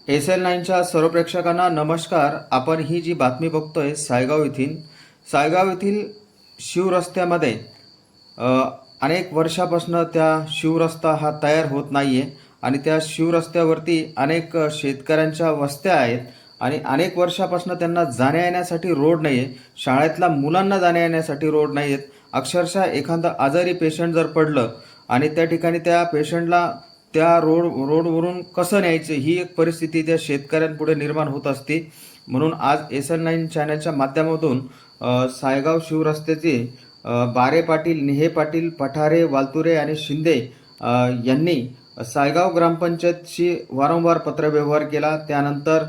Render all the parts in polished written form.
SL9च्या सर्व प्रेक्षकांना नमस्कार. आपण ही जी बातमी बघतोय सायगाव येथील शिवरस्त्यामध्ये अ, अनेक वर्षापासून त्या शिवरस्ता हा तयार होत नाहीये आणि त्या शिवरस्त्यावरती अनेक शेतकऱ्यांच्या वस्त्या आहेत आणि अनेक वर्षापासून त्यांना जाण्या येण्यासाठी रोड नाही आहे. शाळेतल्या मुलांना जाण्या येण्यासाठी रोड नाही आहेत. अक्षरशः एखादं आजारी पेशंट जर पडलं आणि त्या ठिकाणी त्या पेशंटला त्या रोडवरून कसं न्यायचं ही एक परिस्थिती त्या शेतकऱ्यांपुढे निर्माण होत असते. म्हणून आज SL9 चॅनलच्या माध्यमातून सायगाव शिवरस्त्याचे बारे पाटील, निहे पाटील, पठारे, वालतुरे आणि शिंदे यांनी सायगाव ग्रामपंचायतशी वारंवार पत्रव्यवहार केला. त्यानंतर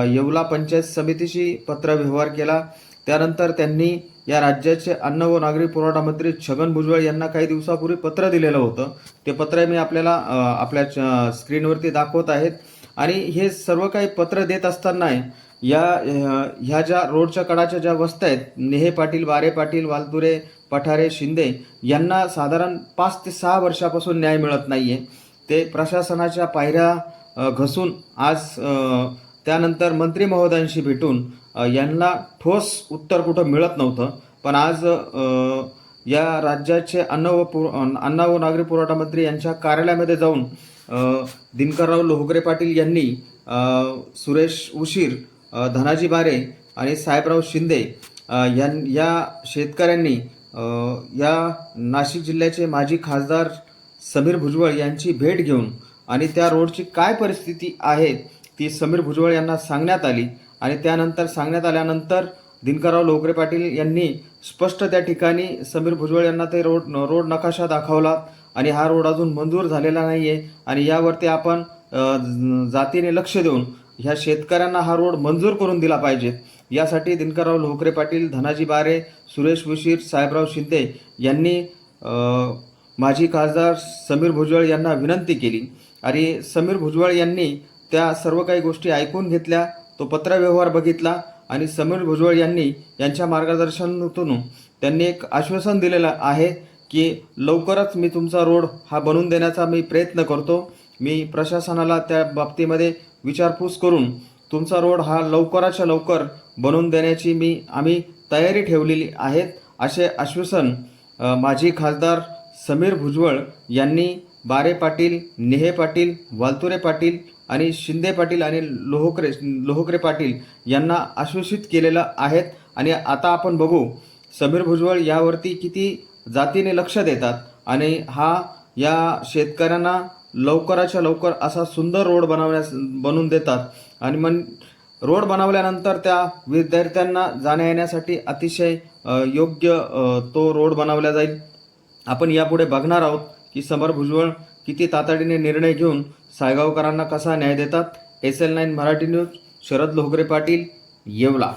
येवला पंचायत समितीशी पत्रव्यवहार केला. त्यानंतर त्यांनी या राज्याचे अन्न व नागरी पुरवठा मंत्री छगन भुजबळ यांना काही दिवसापूर्वी पत्र दिलेलं होतं. ते पत्र मी आपल्याला आपल्या स्क्रीनवरती दाखवत आहेत. आणि हे सर्व काही पत्र देत असताना ह्या ज्या रोडच्या कडाच्या ज्या वस्त्या आहेत, नेहे पाटील, बारे पाटील, वालतुरे, पठारे, शिंदे यांना साधारण 5 ते 6 वर्षापासून न्याय मिळत नाहीये. ते प्रशासनाच्या पायऱ्या घसून आज त्यानंतर मंत्री महोदयांशी भेटून यांना ठोस उत्तर कुठं मिळत नव्हतं. पण आज या राज्याचे अन्न व नागरी पुरवठा मंत्री यांच्या कार्यालयामध्ये जाऊन दिनकरराव लोहगरे पाटील यांनी सुरेश उशीर, धनाजी बारे आणि साहेबराव शिंदे या शेतकऱ्यांनी या नाशिक जिल्ह्याचे माजी खासदार समीर भुजबळ यांची भेट घेऊन आणि त्या रोडची काय परिस्थिती आहे ती समीर भुजबळ यांना सांगण्यात आली. आणि त्यानंतर सांगण्यात आल्यानंतर दिनकरराव लोहगरे पाटील यांनी स्पष्ट त्या ठिकाणी समीर भुजबळ यांना ते रोड नकाशा दाखवला आणि हा रोड अजून मंजूर झालेला नाही आहे आणि यावरती आपण जातीने लक्ष देऊन ह्या शेतकऱ्यांना हा रोड मंजूर करून दिला पाहिजे. यासाठी दिनकरराव लोहगरे पाटील, धनाजी बारे, सुरेश उशीर, साहेबराव शिंदे यांनी माजी खासदार समीर भुजबळ यांना विनंती केली आणि समीर भुजबळ यांनी त्या सर्व काही गोष्टी ऐकून घेतल्या. तो पत्रव्यवहार बघितला आणि समीर भुजबळ यांनी यांच्या मार्गदर्शनातून त्यांनी एक आश्वासन दिलेलं आहे की लवकरच मी तुमचा रोड हा बनवून देण्याचा मी प्रयत्न करतो. मी प्रशासनाला त्या बाबतीमध्ये विचारपूस करून तुमचा रोड हा लवकराच्या लवकर बनवून देण्याची आम्ही तयारी ठेवलेली आहेत, असे आश्वासन माजी खासदार समीर भुजबळ यांनी बारे पाटील, निहे पाटील, वालतुरे पाटील आणि शिंदे पाटील आणि लोहगरे पाटील यांना आश्वासित केलेलं आहे. आणि आता आपण बघू समीर भुजबळ यावरती किती जातीने लक्ष देतात आणि या शेतकऱ्यांना लवकराच्या लवकर असा सुंदर रोड बनवून देतात. आणि मग रोड बनवल्यानंतर त्या विद्यार्थ्यांना जाण्या येण्यासाठी अतिशय योग्य तो रोड बनवला जाईल. आपण यापुढे बघणार आहोत की समीर भुजबळ किती तातडीने निर्णय घेऊन सायगावकरांना कसा न्याय देतात. SL9 Marathi news, Sharad Lohgare Patil, Yeola.